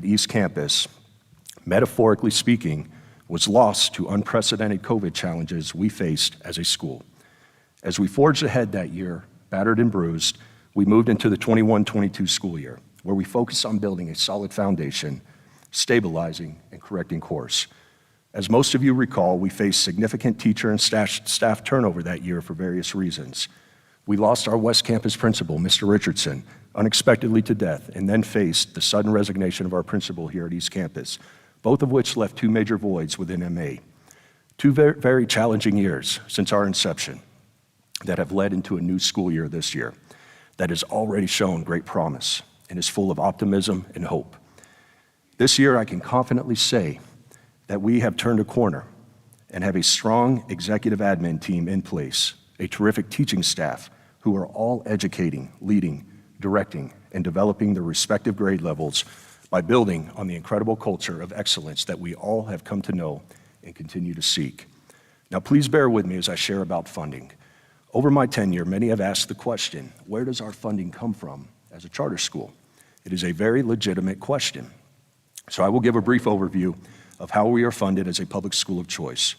East Campus, metaphorically speaking, was lost to unprecedented COVID challenges we faced as a school. As we forged ahead that year, battered and bruised, we moved into the 21-22 school year, where we focused on building a solid foundation, stabilizing and correcting course. As most of you recall, we faced significant teacher and staff turnover that year for various reasons. We lost our West Campus principal, Mr. Richardson, unexpectedly to death, and then faced the sudden resignation of our principal here at East Campus, both of which left two major voids within MA. Two very challenging years since our inception that have led into a new school year this year that has already shown great promise and is full of optimism and hope. This year, I can confidently say that we have turned a corner and have a strong executive admin team in place, a terrific teaching staff who are all educating, leading, directing, and developing their respective grade levels by building on the incredible culture of excellence that we all have come to know and continue to seek. Now, please bear with me as I share about funding. Over my tenure, many have asked the question, where does our funding come from as a charter school? It is a very legitimate question. So I will give a brief overview of how we are funded as a public school of choice.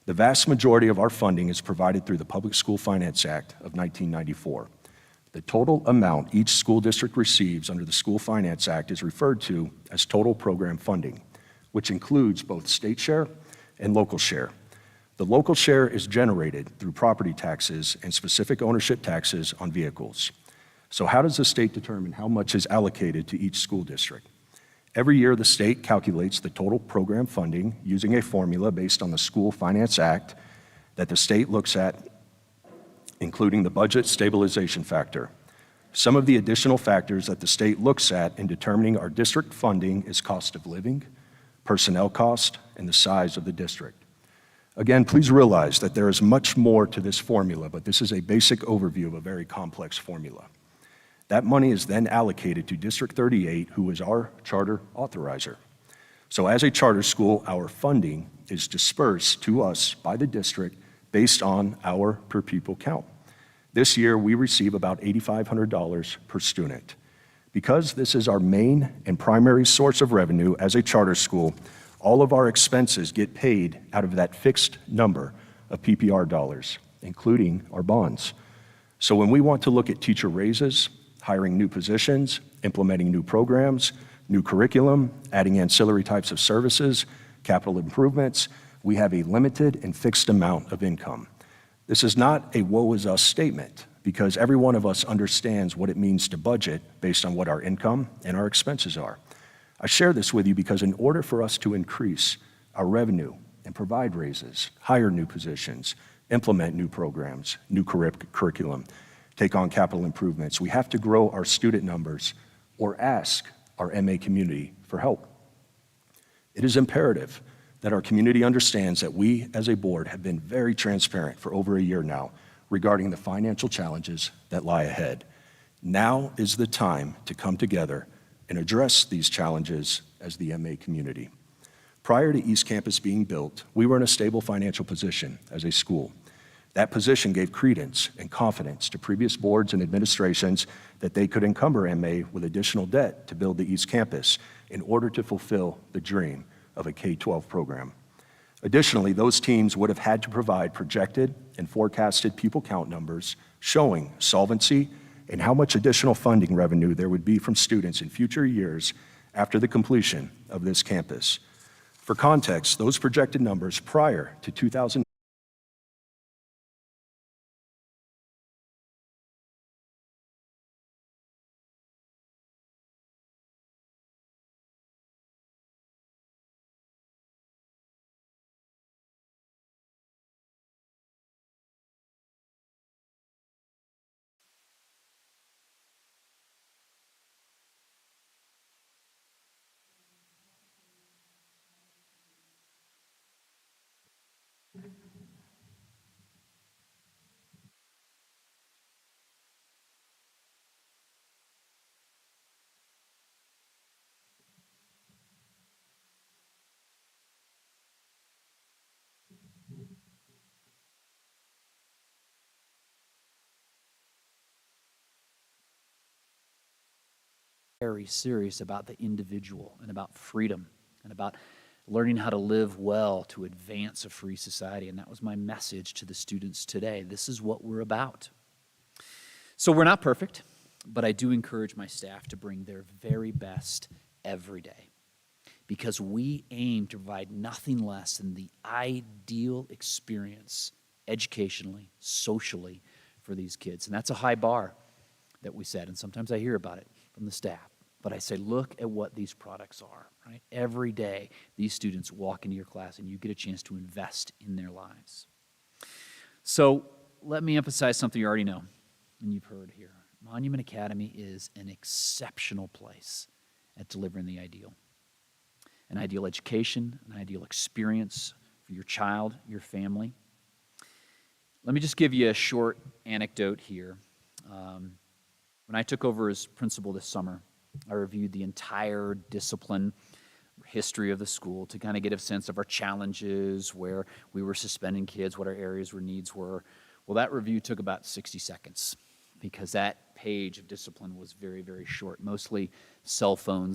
The vast majority of our funding is provided through the Public School Finance Act of 1994. The total amount each school district receives under the School Finance Act is referred to as total program funding, which includes both state share and local share. The local share is generated through property taxes and specific ownership taxes on vehicles. So how does the state determine how much is allocated to each school district? Every year, the state calculates the total program funding using a formula based on the School Finance Act that the state looks at, including the budget stabilization factor. Some of the additional factors that the state looks at in determining our district funding is cost of living, personnel cost, and the size of the district. Again, please realize that there is much more to this formula, but this is a basic overview of a very complex formula. That money is then allocated to District 38, who is our charter authorizer. So as a charter school, our funding is dispersed to us by the district based on our per pupil count. This year, we receive about $8,500 per student. Because this is our main and primary source of revenue as a charter school, all of our expenses get paid out of that fixed number of PPR dollars, including our bonds. So when we want to look at teacher raises, hiring new positions, implementing new programs, new curriculum, adding ancillary types of services, capital improvements, we have a limited and fixed amount of income. This is not a woe is us statement because every one of us understands what it means to budget based on what our income and our expenses are. I share this with you because in order for us to increase our revenue and provide raises, hire new positions, implement new programs, new curriculum, take on capital improvements, we have to grow our student numbers or ask our MA community for help. It is imperative that our community understands that we as a board have been very transparent for over a year now regarding the financial challenges that lie ahead. Now is the time to come together and address these challenges as the MA community. Prior to East Campus being built, we were in a stable financial position as a school. That position gave credence and confidence to previous boards and administrations that they could encumber MA with additional debt to build the East Campus in order to fulfill the dream of a K-12 program. Additionally, those teams would have had to provide projected and forecasted pupil count numbers showing solvency and how much additional funding revenue there would be from students in future years after the completion of this campus. For context, those projected numbers prior to 2000. very serious about the individual and about freedom and about learning how to live well to advance a free society. And that was my message to the students today. This is what we're about. So we're not perfect, but I do encourage my staff to bring their very best every day, because we aim to provide nothing less than the ideal experience educationally, socially for these kids. And that's a high bar that we set, and sometimes I hear about it from the staff. But I say, look at what these products are, right? Every day, these students walk into your class and you get a chance to invest in their lives. So let me emphasize something you already know and you've heard here. Monument Academy is an exceptional place at delivering the ideal. An ideal education, an ideal experience for your child, your family. Let me just give you a short anecdote here. When I took over as principal this summer, I reviewed the entire discipline history of the school to kind of get a sense of our challenges, where we were suspending kids, what our areas where needs were. Well, that review took about 60 seconds because that page of discipline was very, very short, mostly cell phones